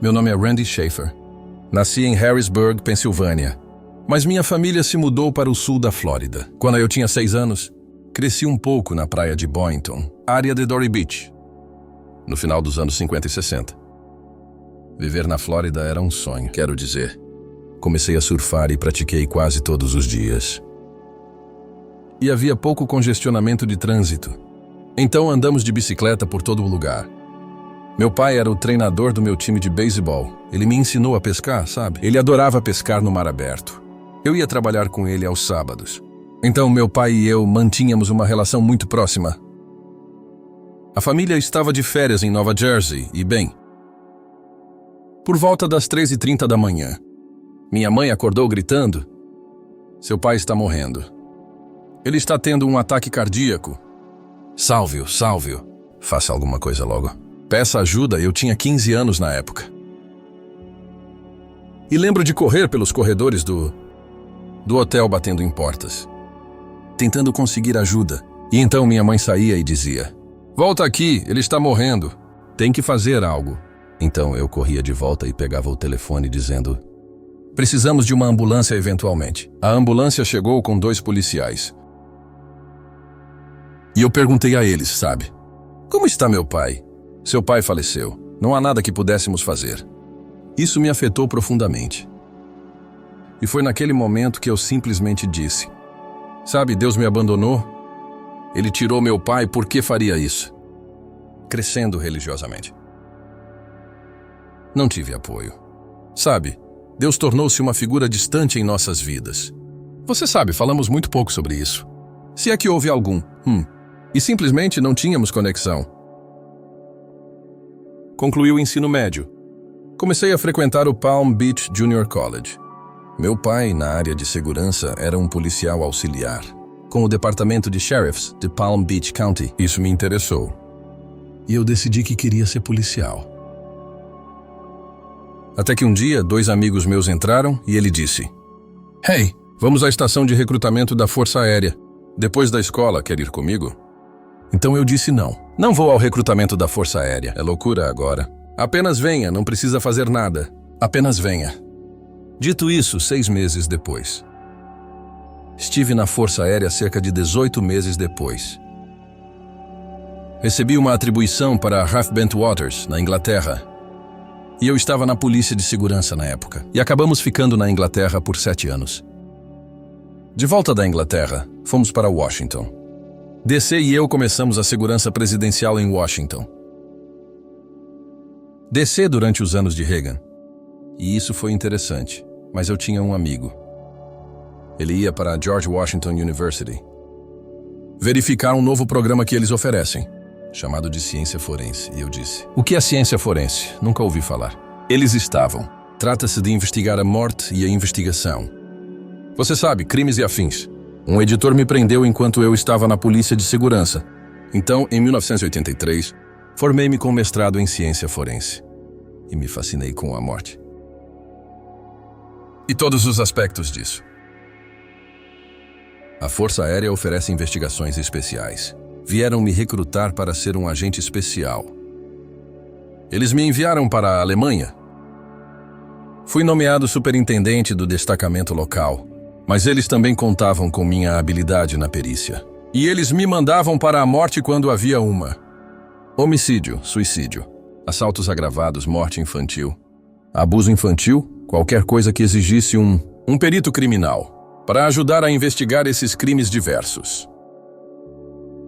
Meu nome é Randy Schaefer. Nasci em Harrisburg, Pensilvânia, mas minha família se mudou para o sul da Flórida. Quando eu tinha 6 anos, cresci um pouco na praia de Boynton, área de Dory Beach, no final dos anos 50 e 60. Viver na Flórida era um sonho, quero dizer. Comecei a surfar e pratiquei quase todos os dias. E havia pouco congestionamento de trânsito. Então andamos de bicicleta por todo o lugar. Meu pai era o treinador do meu time de beisebol. Ele me ensinou a pescar, sabe? Ele adorava pescar no mar aberto. Eu ia trabalhar com ele aos sábados. Então meu pai e eu mantínhamos uma relação muito próxima. A família estava de férias em Nova Jersey e, bem, por volta das 3h30 da manhã, minha mãe acordou gritando: "Seu pai está morrendo. Ele está tendo um ataque cardíaco. Salve-o, salve-o. Faça alguma coisa logo. Peça ajuda." Eu tinha 15 anos na época. E lembro de correr pelos corredores do hotel batendo em portas, tentando conseguir ajuda. E então minha mãe saía e dizia: "Volta aqui, ele está morrendo. Tem que fazer algo." Então eu corria de volta e pegava o telefone dizendo: "Precisamos de uma ambulância eventualmente." A ambulância chegou com 2 policiais. E eu perguntei a eles, sabe: "Como está meu pai?" "Seu pai faleceu. Não há nada que pudéssemos fazer." Isso me afetou profundamente. E foi naquele momento que eu simplesmente disse: "Sabe, Deus me abandonou. Ele tirou meu pai, por que faria isso?" Crescendo religiosamente, não tive apoio. Sabe, Deus tornou-se uma figura distante em nossas vidas. Você sabe, falamos muito pouco sobre isso. Se é que houve algum. E simplesmente não tínhamos conexão. Concluí o ensino médio. Comecei a frequentar o Palm Beach Junior College. Meu pai, na área de segurança, era um policial auxiliar, com o departamento de sheriffs de Palm Beach County. Isso me interessou. E eu decidi que queria ser policial. Até que um dia, 2 amigos meus entraram e ele disse: "Hey, vamos à estação de recrutamento da Força Aérea. Depois da escola, quer ir comigo?" Então eu disse não. "Não vou ao recrutamento da Força Aérea. É loucura agora. Apenas venha, não precisa fazer nada. Apenas venha." Dito isso, 6 meses depois. Estive na Força Aérea cerca de 18 meses depois. Recebi uma atribuição para Half Bentwaters, na Inglaterra. E eu estava na polícia de segurança na época. E acabamos ficando na Inglaterra por 7 anos. De volta da Inglaterra, fomos para Washington. DC e eu começamos a segurança presidencial em Washington. DC durante os anos de Reagan. E isso foi interessante, mas eu tinha um amigo. Ele ia para a George Washington University verificar um novo programa que eles oferecem, chamado de ciência forense. E eu disse: "O que é ciência forense? Nunca ouvi falar." Eles estavam. Trata-se de investigar a morte e a investigação. Você sabe, crimes e afins. Um editor me prendeu enquanto eu estava na polícia de segurança. Então, em 1983, formei-me com mestrado em ciência forense. E me fascinei com a morte. E todos os aspectos disso. A Força Aérea oferece investigações especiais. Vieram me recrutar para ser um agente especial. Eles me enviaram para a Alemanha. Fui nomeado superintendente do destacamento local, mas eles também contavam com minha habilidade na perícia. E eles me mandavam para a morte quando havia uma. Homicídio, suicídio, assaltos agravados, morte infantil, abuso infantil, qualquer coisa que exigisse um perito criminal, para ajudar a investigar esses crimes diversos.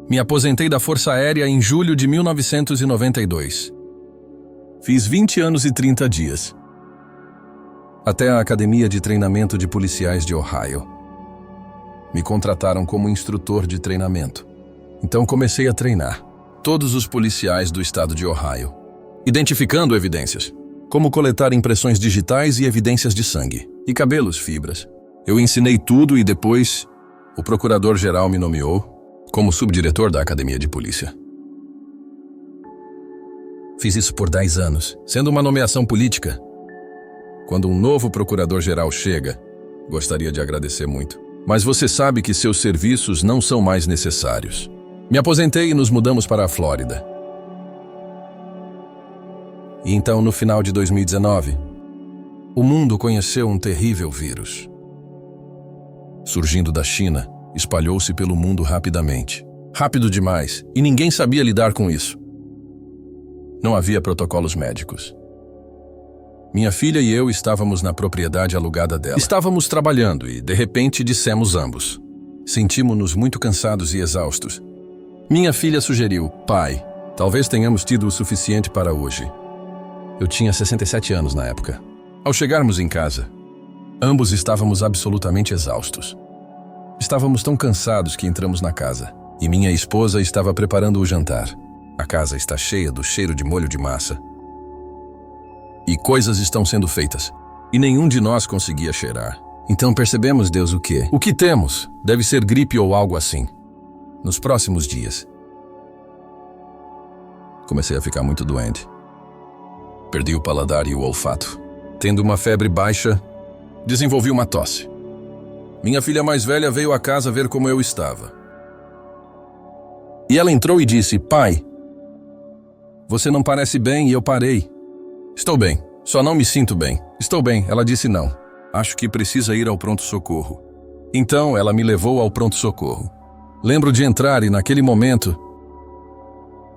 Me aposentei da Força Aérea em julho de 1992. Fiz 20 anos e 30 dias. Até a Academia de Treinamento de Policiais de Ohio. Me contrataram como instrutor de treinamento. Então comecei a treinar todos os policiais do estado de Ohio, identificando evidências, como coletar impressões digitais e evidências de sangue, e cabelos, fibras. Eu ensinei tudo e depois o procurador-geral me nomeou como subdiretor da Academia de Polícia. Fiz isso por 10 anos, sendo uma nomeação política. Quando um novo procurador-geral chega, gostaria de agradecer muito. Mas você sabe que seus serviços não são mais necessários. Me aposentei e nos mudamos para a Flórida. E então, no final de 2019, o mundo conheceu um terrível vírus. Surgindo da China, espalhou-se pelo mundo rapidamente. Rápido demais, e ninguém sabia lidar com isso. Não havia protocolos médicos. Minha filha e eu estávamos na propriedade alugada dela. Estávamos trabalhando e, de repente, dissemos ambos. Sentimos-nos muito cansados e exaustos. Minha filha sugeriu: pai, talvez tenhamos tido o suficiente para hoje. Eu tinha 67 anos na época. Ao chegarmos em casa, ambos estávamos absolutamente exaustos. Estávamos tão cansados que entramos na casa, e minha esposa estava preparando o jantar. A casa está cheia do cheiro de molho de massa. E coisas estão sendo feitas, e nenhum de nós conseguia cheirar. Então percebemos, Deus, o quê? O que temos? Deve ser gripe ou algo assim. Nos próximos dias, comecei a ficar muito doente. Perdi o paladar e o olfato. Tendo uma febre baixa, desenvolvi uma tosse. Minha filha mais velha veio à casa ver como eu estava. E ela entrou e disse: pai, você não parece bem. E eu parei. Estou bem, só não me sinto bem. Estou bem, ela disse não. Acho que precisa ir ao pronto-socorro. Então ela me levou ao pronto-socorro. Lembro de entrar e naquele momento,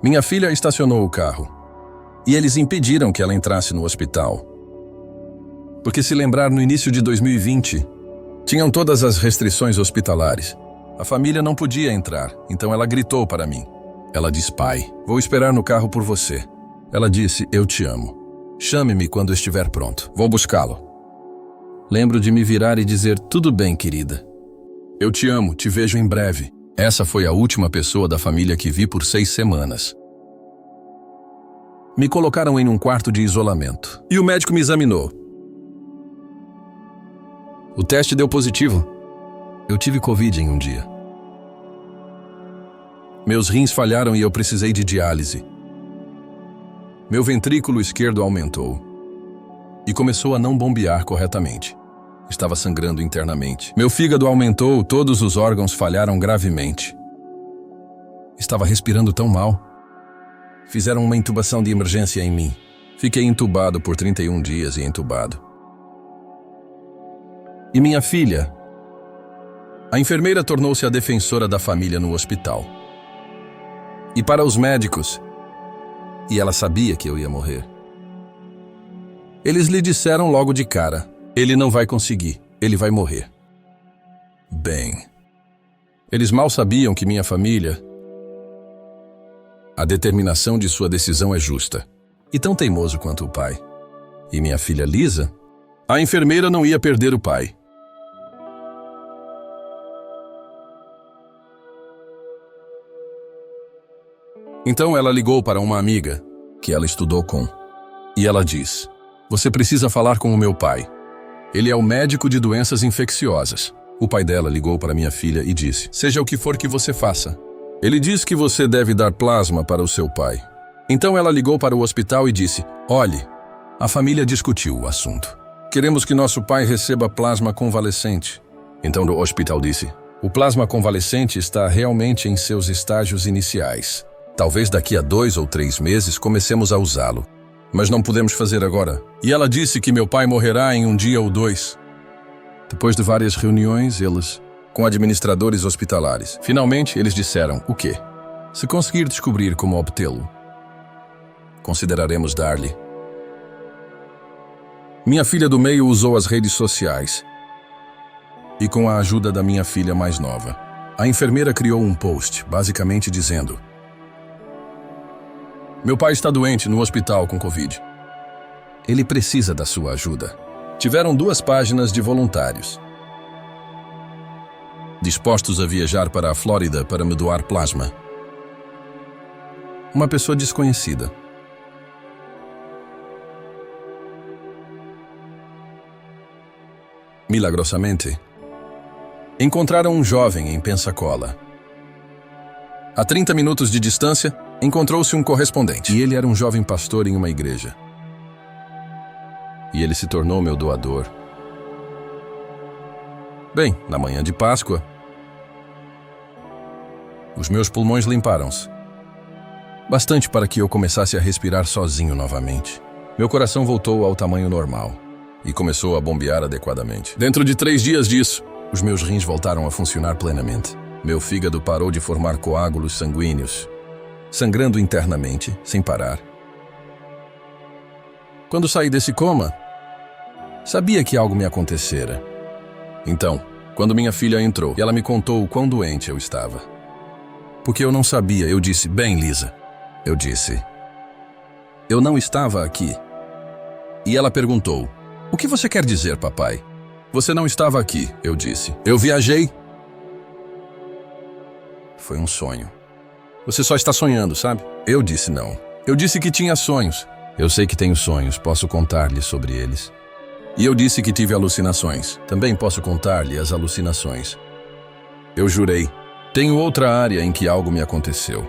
minha filha estacionou o carro. E eles impediram que ela entrasse no hospital. Porque se lembrar, no início de 2020, tinham todas as restrições hospitalares. A família não podia entrar, então ela gritou para mim. Ela disse: pai, vou esperar no carro por você. Ela disse: eu te amo. Chame-me quando estiver pronto. Vou buscá-lo. Lembro de me virar e dizer: tudo bem, querida. Eu te amo, te vejo em breve. Essa foi a última pessoa da família que vi por 6 semanas. Me colocaram em um quarto de isolamento. E o médico me examinou. O teste deu positivo. Eu tive Covid em um dia. Meus rins falharam e eu precisei de diálise. Meu ventrículo esquerdo aumentou e começou a não bombear corretamente. Estava sangrando internamente. Meu fígado aumentou, todos os órgãos falharam gravemente. Estava respirando tão mal. Fizeram uma intubação de emergência em mim. Fiquei entubado por 31 dias e entubado. E minha filha? A enfermeira tornou-se a defensora da família no hospital. E para os médicos, e ela sabia que eu ia morrer. Eles lhe disseram logo de cara: ele não vai conseguir, ele vai morrer. Bem, eles mal sabiam que minha família... A determinação de sua decisão é justa, e tão teimoso quanto o pai. E minha filha Lisa? A enfermeira não ia perder o pai. Então ela ligou para uma amiga, que ela estudou com, e ela diz: você precisa falar com o meu pai. Ele é o médico de doenças infecciosas. O pai dela ligou para minha filha e disse: seja o que for que você faça, ele diz que você deve dar plasma para o seu pai. Então ela ligou para o hospital e disse: olhe, a família discutiu o assunto. Queremos que nosso pai receba plasma convalescente. Então o hospital disse: o plasma convalescente está realmente em seus estágios iniciais. Talvez daqui a 2 ou 3 meses comecemos a usá-lo. Mas não podemos fazer agora. E ela disse que meu pai morrerá em 1 dia ou 2. Depois de várias reuniões, eles... com administradores hospitalares. Finalmente, eles disseram: o quê? Se conseguir descobrir como obtê-lo, consideraremos dar-lhe. Minha filha do meio usou as redes sociais. E com a ajuda da minha filha mais nova, a enfermeira criou um post, basicamente dizendo: meu pai está doente no hospital com Covid. Ele precisa da sua ajuda. Tiveram 2 páginas de voluntários dispostos a viajar para a Flórida para me doar plasma. Uma pessoa desconhecida. Milagrosamente, encontraram um jovem em Pensacola. A 30 minutos de distância, encontrou-se um correspondente. E ele era um jovem pastor em uma igreja. E ele se tornou meu doador. Bem, na manhã de Páscoa, os meus pulmões limparam-se. Bastante para que eu começasse a respirar sozinho novamente. Meu coração voltou ao tamanho normal e começou a bombear adequadamente. Dentro de 3 dias disso, os meus rins voltaram a funcionar plenamente. Meu fígado parou de formar coágulos sanguíneos, sangrando internamente, sem parar. Quando saí desse coma, sabia que algo me acontecera. Então, quando minha filha entrou e ela me contou o quão doente eu estava. Porque eu não sabia, eu disse, bem, Lisa. Eu disse, eu não estava aqui. E ela perguntou, o que você quer dizer, papai? Você não estava aqui, eu disse. Eu viajei. Foi um sonho. Você só está sonhando, sabe? Eu disse não. Eu disse que tinha sonhos. Eu sei que tenho sonhos, posso contar-lhe sobre eles. E eu disse que tive alucinações. Também posso contar-lhe as alucinações. Eu jurei. Tenho outra área em que algo me aconteceu.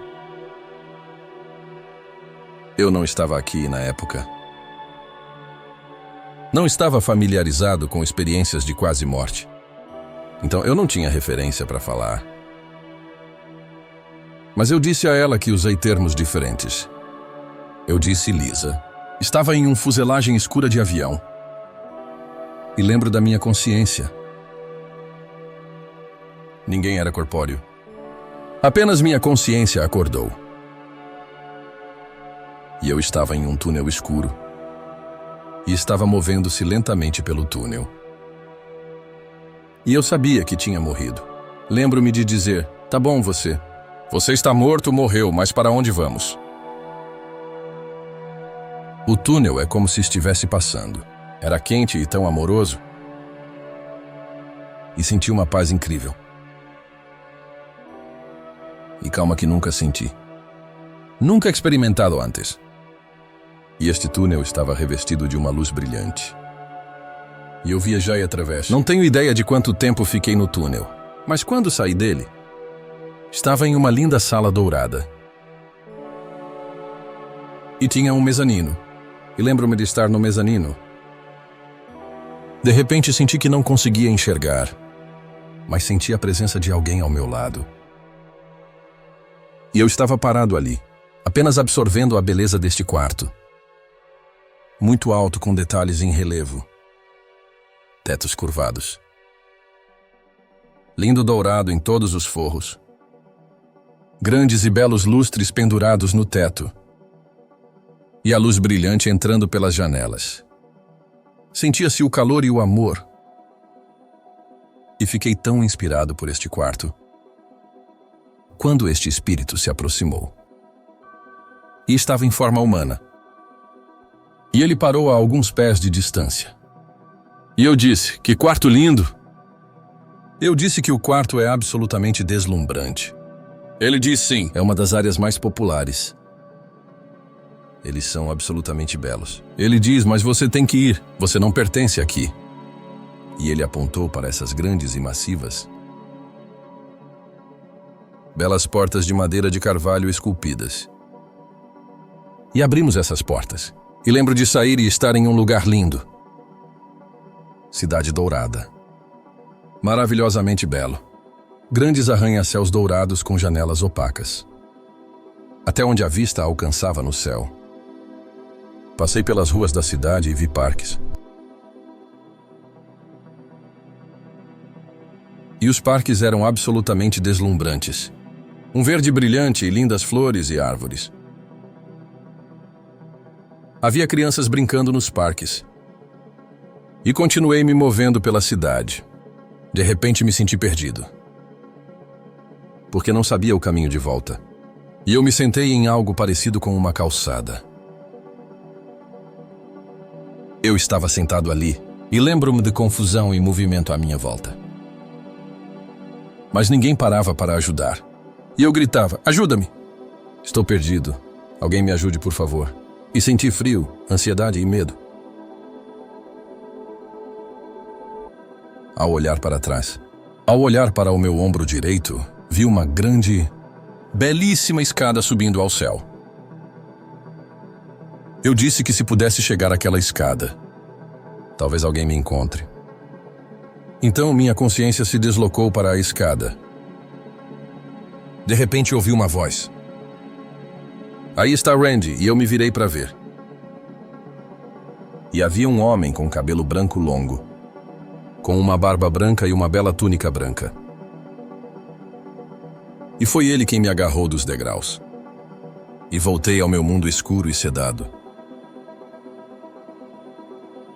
Eu não estava aqui na época. Não estava familiarizado com experiências de quase morte. Então eu não tinha referência para falar. Mas eu disse a ela que usei termos diferentes. Eu disse Lisa. Estava em um fuselagem escura de avião. E lembro da minha consciência. Ninguém era corpóreo. Apenas minha consciência acordou. E eu estava em um túnel escuro. E estava movendo-se lentamente pelo túnel. E eu sabia que tinha morrido. Lembro-me de dizer, tá bom você. Você está morto, morreu, mas para onde vamos? O túnel é como se estivesse passando. Era quente e tão amoroso. E senti uma paz incrível. E calma que nunca senti. Nunca experimentado antes. E este túnel estava revestido de uma luz brilhante. E eu viajei através. Não tenho ideia de quanto tempo fiquei no túnel, mas quando saí dele, estava em uma linda sala dourada. E tinha um mezanino. E lembro-me de estar no mezanino. De repente senti que não conseguia enxergar, mas senti a presença de alguém ao meu lado. E eu estava parado ali, apenas absorvendo a beleza deste quarto. Muito alto com detalhes em relevo. Tetos curvados. Lindo dourado em todos os forros. Grandes e belos lustres pendurados no teto. E a luz brilhante entrando pelas janelas. Sentia-se o calor e o amor. E fiquei tão inspirado por este quarto. Quando este espírito se aproximou. E estava em forma humana. E ele parou a alguns pés de distância. E eu disse, que quarto lindo! Eu disse que o quarto é absolutamente deslumbrante. Ele disse sim, é uma das áreas mais populares. Eles são absolutamente belos. Ele diz, mas você tem que ir, você não pertence aqui. E ele apontou para essas grandes e massivas, belas portas de madeira de carvalho esculpidas. E abrimos essas portas. E lembro de sair e estar em um lugar lindo. Cidade dourada. Maravilhosamente belo. Grandes arranha-céus dourados com janelas opacas. Até onde a vista alcançava no céu. Passei pelas ruas da cidade e vi parques. E os parques eram absolutamente deslumbrantes. Um verde brilhante e lindas flores e árvores. Havia crianças brincando nos parques. E continuei me movendo pela cidade. De repente me senti perdido. Porque não sabia o caminho de volta. E eu me sentei em algo parecido com uma calçada. Eu estava sentado ali, e lembro-me de confusão e movimento à minha volta. Mas ninguém parava para ajudar. E eu gritava, ajuda-me! Estou perdido. Alguém me ajude, por favor. E senti frio, ansiedade e medo. Ao olhar para trás, ao olhar para o meu ombro direito, vi uma grande, belíssima escada subindo ao céu. Eu disse que se pudesse chegar àquela escada, talvez alguém me encontre. Então minha consciência se deslocou para a escada. De repente ouvi uma voz. Aí está Randy, e eu me virei para ver. E havia um homem com cabelo branco longo, com uma barba branca e uma bela túnica branca. E foi ele quem me agarrou dos degraus. E voltei ao meu mundo escuro e sedado.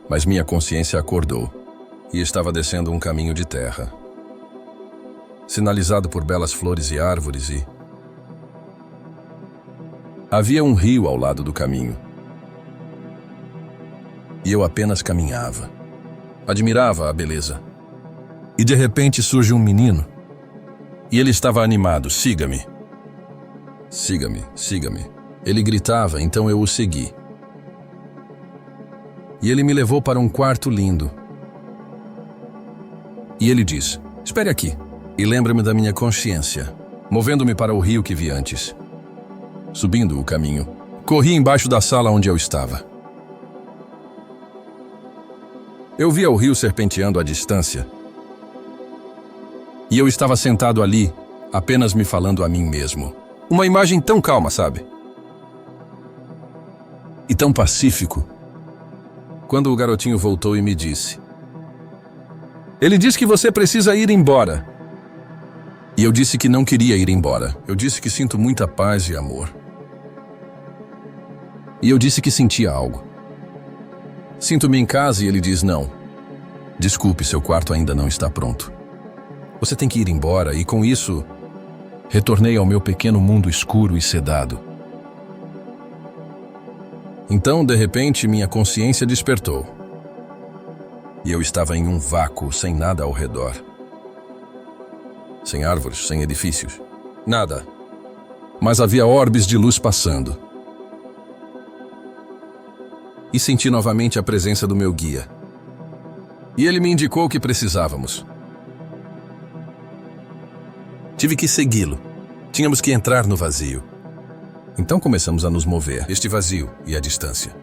Mas minha consciência acordou e estava descendo um caminho de terra, sinalizado por belas flores e árvores, e havia um rio ao lado do caminho. E eu apenas caminhava. Admirava a beleza. E de repente surge um menino. E ele estava animado. Siga-me. Siga-me, siga-me. Ele gritava, então eu o segui. E ele me levou para um quarto lindo. E ele disse: espere aqui. E lembra-me da minha consciência, movendo-me para o rio que vi antes. Subindo o caminho, corri embaixo da sala onde eu estava. Eu via o rio serpenteando à distância. E eu estava sentado ali, apenas me falando a mim mesmo. Uma imagem tão calma, sabe? E tão pacífico. Quando o garotinho voltou e me disse: ele diz que você precisa ir embora. E eu disse que não queria ir embora. Eu disse que sinto muita paz e amor. E eu disse que sentia algo. Sinto-me em casa e ele diz: não. Desculpe, seu quarto ainda não está pronto. Você tem que ir embora, e com isso, retornei ao meu pequeno mundo escuro e sedado. Então, de repente, minha consciência despertou. E eu estava em um vácuo, sem nada ao redor. Sem árvores, sem edifícios. Nada. Mas havia orbes de luz passando. E senti novamente a presença do meu guia. E ele me indicou o que precisávamos. Tive que segui-lo. Tínhamos que entrar no vazio. Então começamos a nos mover, este vazio e a distância.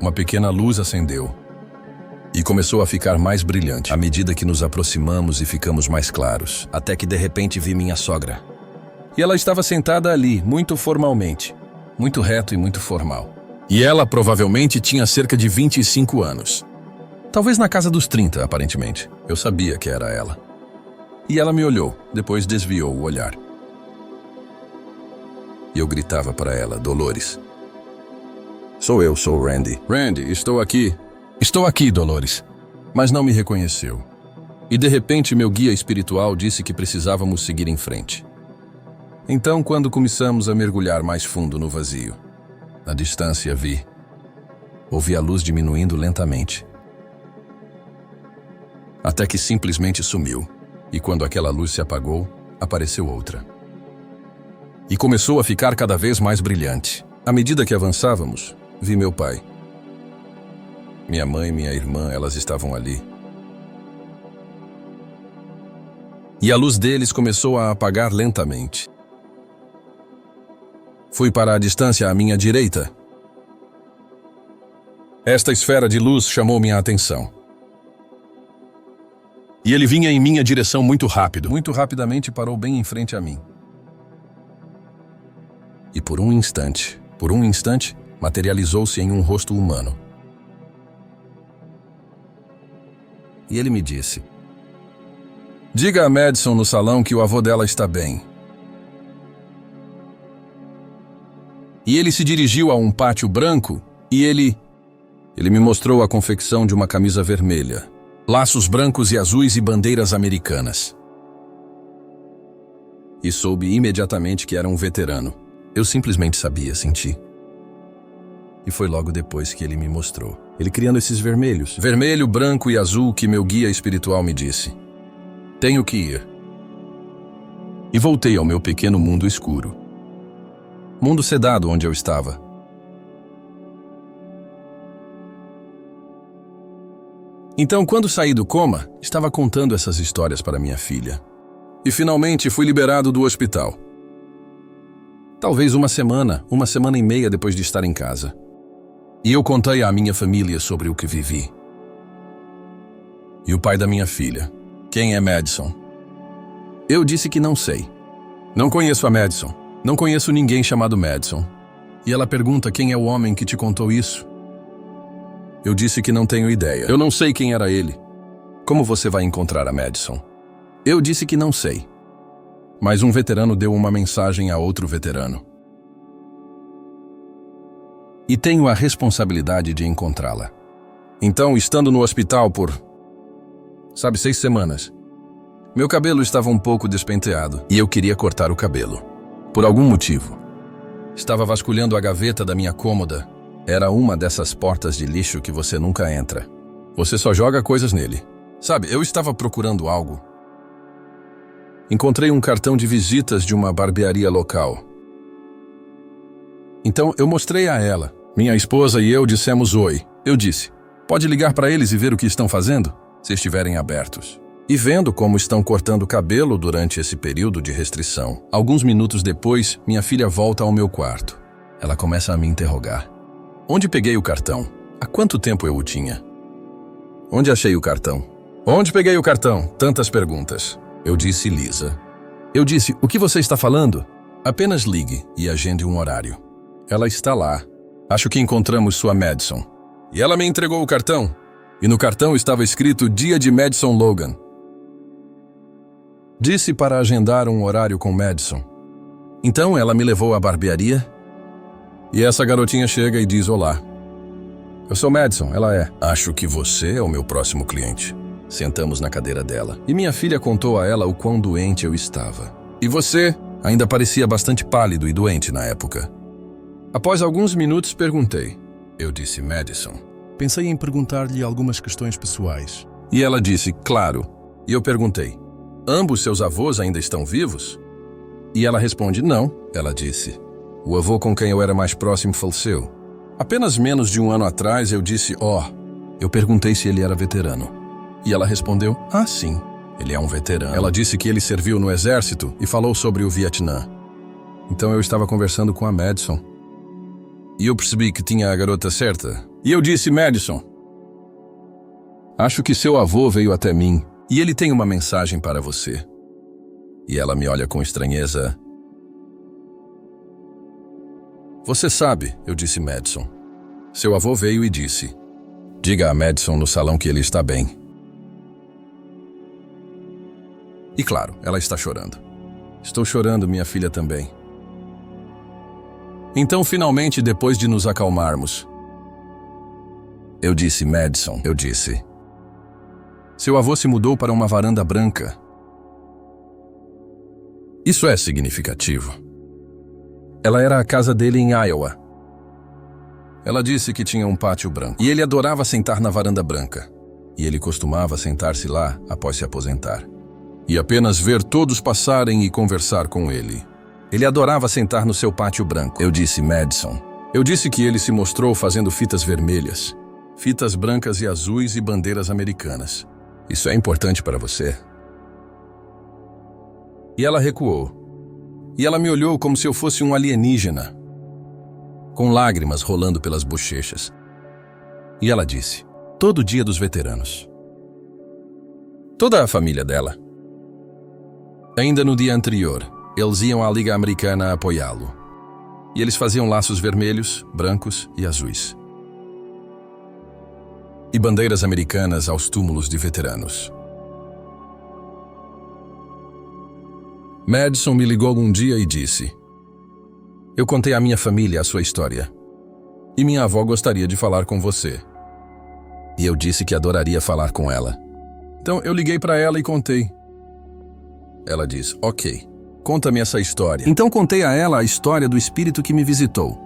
Uma pequena luz acendeu. E começou a ficar mais brilhante à medida que nos aproximamos e ficamos mais claros, até que de repente vi minha sogra. E ela estava sentada ali, muito formalmente, muito reto e muito formal. E ela provavelmente tinha cerca de 25 anos. Talvez na casa dos 30, aparentemente. Eu sabia que era ela. E ela me olhou, depois desviou o olhar. E eu gritava para ela: Dolores. Sou eu, sou Randy. Randy, estou aqui. Estou aqui, Dolores. Mas não me reconheceu. E de repente meu guia espiritual disse que precisávamos seguir em frente. Então, quando começamos a mergulhar mais fundo no vazio, na distância ouvi a luz diminuindo lentamente. Até que simplesmente sumiu. E quando aquela luz se apagou, apareceu outra. E começou a ficar cada vez mais brilhante. À medida que avançávamos, vi meu pai. Minha mãe e minha irmã, elas estavam ali. E a luz deles começou a apagar lentamente. Fui para a distância à minha direita. Esta esfera de luz chamou minha atenção. E ele vinha em minha direção muito rápido. Muito rapidamente parou bem em frente a mim. E por um instante, materializou-se em um rosto humano. E ele me disse: diga a Madison no salão que o avô dela está bem. E ele se dirigiu a um pátio branco e ele me mostrou a confecção de uma camisa vermelha, laços brancos e azuis e bandeiras americanas. E soube imediatamente que era um veterano. Eu simplesmente sabia, senti. E foi logo depois que ele me mostrou. Ele criando esses vermelhos. Vermelho, branco e azul que meu guia espiritual me disse: tenho que ir. E voltei ao meu pequeno mundo escuro. Mundo sedado onde eu estava. Então, quando saí do coma, estava contando essas histórias para minha filha. E finalmente fui liberado do hospital. Talvez uma semana e meia depois de estar em casa. E eu contei à minha família sobre o que vivi. E o pai da minha filha: quem é Madison? Eu disse que não sei. Não conheço a Madison. Não conheço ninguém chamado Madison. E ela pergunta: quem é o homem que te contou isso? Eu disse que não tenho ideia. Eu não sei quem era ele. Como você vai encontrar a Madison? Eu disse que não sei. Mas um veterano deu uma mensagem a outro veterano. E tenho a responsabilidade de encontrá-la. Então, estando no hospital por, 6 semanas, meu cabelo estava um pouco despenteado e eu queria cortar o cabelo. Por algum motivo. Estava vasculhando a gaveta da minha cômoda. Era uma dessas portas de lixo que você nunca entra. Você só joga coisas nele. Eu estava procurando algo. Encontrei um cartão de visitas de uma barbearia local. Então eu mostrei a ela. Minha esposa e eu dissemos oi. Eu disse, pode ligar para eles e ver o que estão fazendo, se estiverem abertos. E vendo como estão cortando o cabelo durante esse período de restrição. Alguns minutos depois, minha filha volta ao meu quarto. Ela começa a me interrogar. Onde peguei o cartão? Há quanto tempo eu o tinha? Onde achei o cartão? Onde peguei o cartão? Tantas perguntas. Eu disse, Lisa. Eu disse, o que você está falando? Apenas ligue e agende um horário. Ela está lá. Acho que encontramos sua Madison. E ela me entregou o cartão. E no cartão estava escrito Dia de Madison Logan. Disse para agendar um horário com Madison. Então ela me levou à barbearia. E essa garotinha chega e diz olá. Eu sou Madison, ela é. Acho que você é o meu próximo cliente. Sentamos na cadeira dela. E minha filha contou a ela o quão doente eu estava. E você? Ainda parecia bastante pálido e doente na época. Após alguns minutos, perguntei. Eu disse, Madison. Pensei em perguntar-lhe algumas questões pessoais. E ela disse, claro. E eu perguntei, ambos seus avós ainda estão vivos? E ela responde, não. Ela disse, o avô com quem eu era mais próximo faleceu. Apenas menos de um ano atrás, eu disse, eu perguntei se ele era veterano. E ela respondeu, sim, ele é um veterano. Ela disse que ele serviu no exército e falou sobre o Vietnã. Então eu estava conversando com a Madison. E eu percebi que tinha a garota certa. E eu disse, Madison, acho que seu avô veio até mim e ele tem uma mensagem para você. E ela me olha com estranheza. Você sabe, eu disse, Madison. Seu avô veio e disse, diga a Madison no salão que ele está bem. E claro, ela está chorando. Estou chorando, minha filha também. Então, finalmente, depois de nos acalmarmos, eu disse, Madison, eu disse, seu avô se mudou para uma varanda branca. Isso é significativo. Ela era a casa dele em Iowa. Ela disse que tinha um pátio branco. E ele adorava sentar na varanda branca. E ele costumava sentar-se lá após se aposentar. E apenas ver todos passarem e conversar com ele. Ele adorava sentar no seu pátio branco. Eu disse, Madison. Eu disse que ele se mostrou fazendo fitas vermelhas, fitas brancas e azuis e bandeiras americanas. Isso é importante para você? E ela recuou. E ela me olhou como se eu fosse um alienígena, com lágrimas rolando pelas bochechas. E ela disse, todo dia dos veteranos. Toda a família dela. Ainda no dia anterior, eles iam à Liga Americana apoiá-lo. E eles faziam laços vermelhos, brancos e azuis. E bandeiras americanas aos túmulos de veteranos. Madison me ligou um dia e disse, eu contei à minha família a sua história. E minha avó gostaria de falar com você. E eu disse que adoraria falar com ela. Então eu liguei para ela e contei. Ela disse, ok, conta-me essa história. Então contei a ela a história do espírito que me visitou.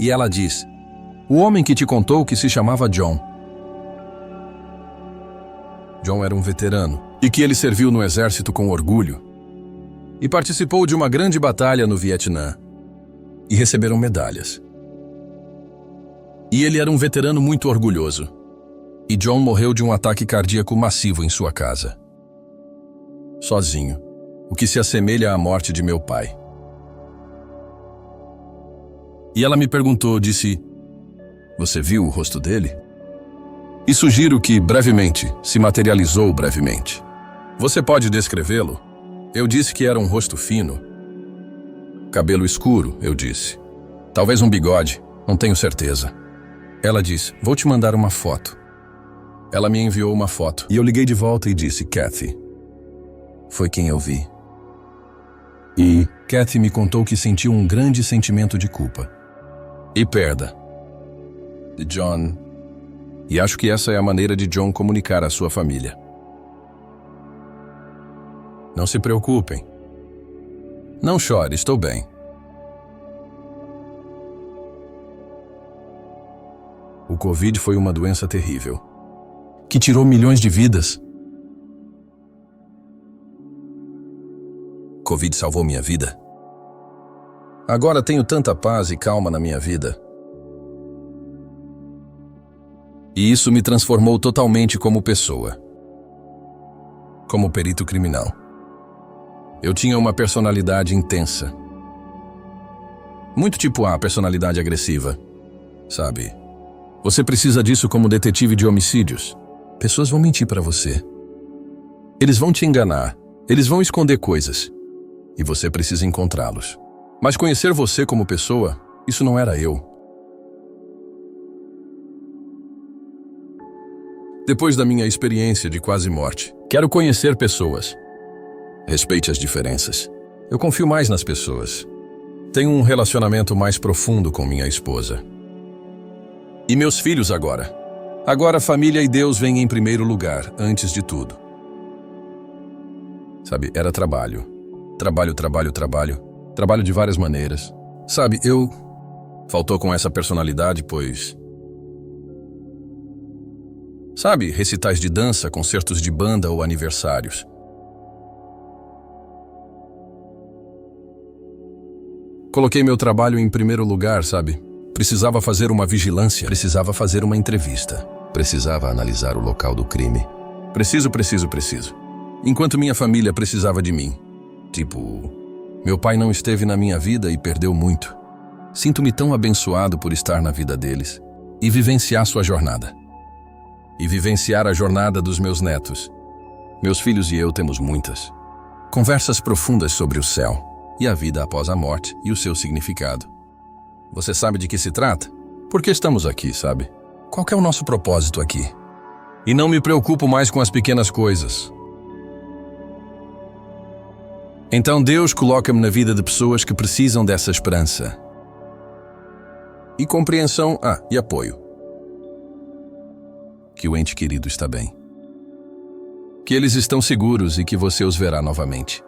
E ela disse, o homem que te contou que se chamava John. John era um veterano e que ele serviu no exército com orgulho e participou de uma grande batalha no Vietnã e receberam medalhas. E ele era um veterano muito orgulhoso. E John morreu de um ataque cardíaco massivo em sua casa. Sozinho, o que se assemelha à morte de meu pai. E ela me perguntou, disse, você viu o rosto dele? E sugiro que, brevemente, se materializou brevemente. Você pode descrevê-lo? Eu disse que era um rosto fino. Cabelo escuro, eu disse. Talvez um bigode, não tenho certeza. Ela disse, vou te mandar uma foto. Ela me enviou uma foto e eu liguei de volta e disse, Kathy, foi quem eu vi. E Kathy me contou que sentiu um grande sentimento de culpa e perda de John. E acho que essa é a maneira de John comunicar à sua família. Não se preocupem. Não chore, estou bem. O Covid foi uma doença terrível, que tirou milhões de vidas. Covid salvou minha vida. Agora tenho tanta paz e calma na minha vida. E isso me transformou totalmente como pessoa. Como perito criminal. Eu tinha uma personalidade intensa. Muito tipo A, personalidade agressiva. Sabe? Você precisa disso como detetive de homicídios. Pessoas vão mentir para você. Eles vão te enganar. Eles vão esconder coisas. E você precisa encontrá-los. Mas conhecer você como pessoa, isso não era eu. Depois da minha experiência de quase morte, quero conhecer pessoas. Respeite as diferenças. Eu confio mais nas pessoas. Tenho um relacionamento mais profundo com minha esposa. E meus filhos agora. Agora família e Deus vêm em primeiro lugar, antes de tudo. Sabe, era trabalho. Trabalho de várias maneiras. Sabe, faltou com essa personalidade, pois... Sabe, recitais de dança, concertos de banda ou aniversários. Coloquei meu trabalho em primeiro lugar, sabe? Precisava fazer uma vigilância, precisava fazer uma entrevista, precisava analisar o local do crime. Preciso. Enquanto minha família precisava de mim. Meu pai não esteve na minha vida e perdeu muito. Sinto-me tão abençoado por estar na vida deles e vivenciar sua jornada. E vivenciar a jornada dos meus netos. Meus filhos e eu temos muitas conversas profundas sobre o céu e a vida após a morte e o seu significado. Você sabe de que se trata? Por que estamos aqui, sabe? Qual é o nosso propósito aqui? E não me preocupo mais com as pequenas coisas. Então Deus coloca-me na vida de pessoas que precisam dessa esperança. E compreensão, e apoio. Que o ente querido está bem. Que eles estão seguros e que você os verá novamente.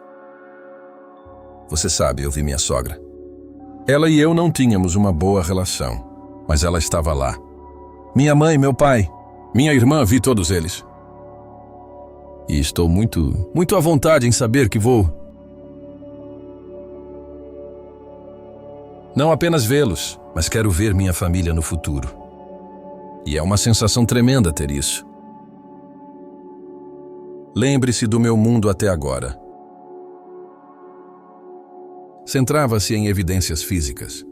Você sabe, eu vi minha sogra. Ela e eu não tínhamos uma boa relação, mas ela estava lá. Minha mãe, meu pai, minha irmã, vi todos eles. E estou muito à vontade em saber que vou não apenas vê-los, mas quero ver minha família no futuro. E é uma sensação tremenda ter isso. Lembre-se do meu mundo até agora. Centrava-se em evidências físicas.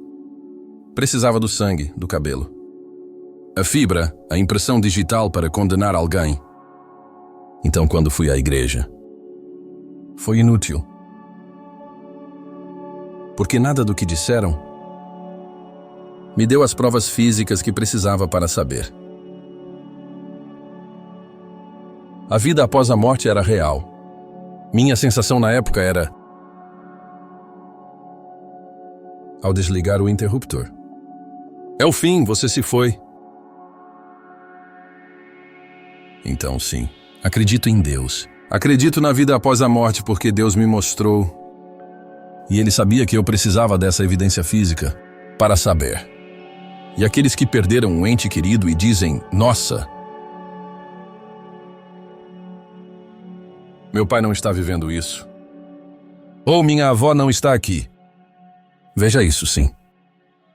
Precisava do sangue, do cabelo. A fibra, a impressão digital para condenar alguém. Então, quando fui à igreja, foi inútil. Porque nada do que disseram me deu as provas físicas que precisava para saber. A vida após a morte era real. Minha sensação na época era... Ao desligar o interruptor. É o fim, você se foi. Então, sim, acredito em Deus. Acredito na vida após a morte porque Deus me mostrou. E Ele sabia que eu precisava dessa evidência física para saber. E aqueles que perderam um ente querido e dizem, nossa, meu pai não está vivendo isso. Ou minha avó não está aqui. Veja isso, sim.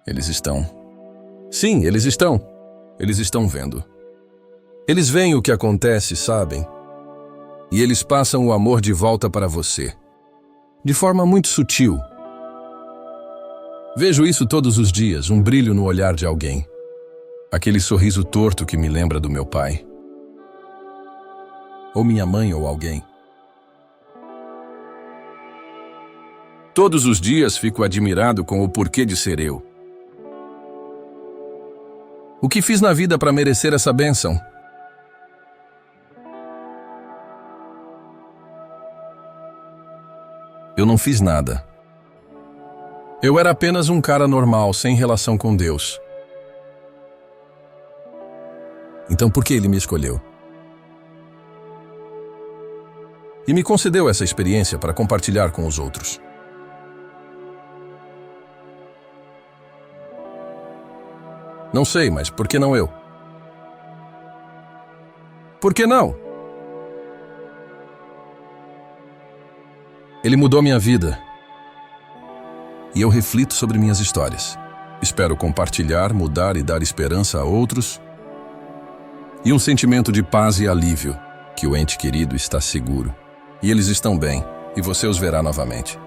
Eles estão. Sim, eles estão. Eles estão vendo. Eles veem o que acontece, sabem? E eles passam o amor de volta para você. De forma muito sutil. Vejo isso todos os dias, um brilho no olhar de alguém. Aquele sorriso torto que me lembra do meu pai. Ou minha mãe ou alguém. Todos os dias fico admirado com o porquê de ser eu. O que fiz na vida para merecer essa bênção? Eu não fiz nada. Eu era apenas um cara normal, sem relação com Deus. Então por que Ele me escolheu? E me concedeu essa experiência para compartilhar com os outros. Não sei, mas por que não eu? Por que não? Ele mudou minha vida. E eu reflito sobre minhas histórias. Espero compartilhar, mudar e dar esperança a outros. E um sentimento de paz e alívio, que o ente querido está seguro. E eles estão bem, e você os verá novamente.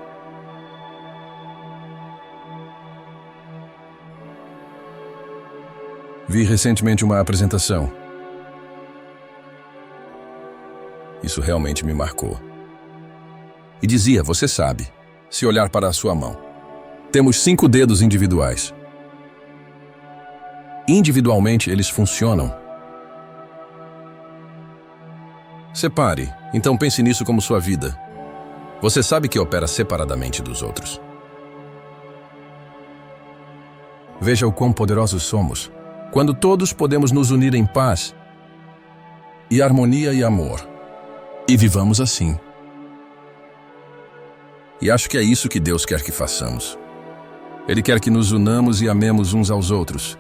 Vi recentemente uma apresentação. Isso realmente me marcou. E dizia, você sabe, se olhar para a sua mão, temos 5 dedos individuais. Individualmente eles funcionam. Separe, então pense nisso como sua vida. Você sabe que opera separadamente dos outros. Veja o quão poderosos somos, quando todos podemos nos unir em paz e harmonia e amor. E vivamos assim. E acho que é isso que Deus quer que façamos. Ele quer que nos unamos e amemos uns aos outros.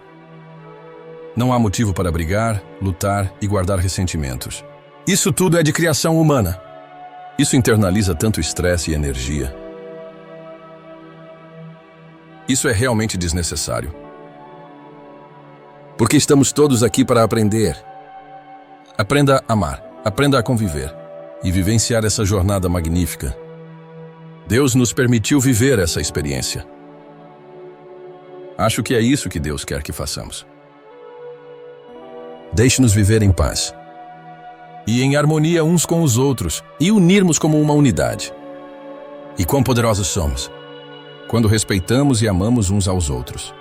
Não há motivo para brigar, lutar e guardar ressentimentos. Isso tudo é de criação humana. Isso internaliza tanto estresse e energia. Isso é realmente desnecessário. Porque estamos todos aqui para aprender. Aprenda a amar, aprenda a conviver e vivenciar essa jornada magnífica. Deus nos permitiu viver essa experiência. Acho que é isso que Deus quer que façamos. Deixe-nos viver em paz e em harmonia uns com os outros e unirmos como uma unidade. E quão poderosos somos quando respeitamos e amamos uns aos outros.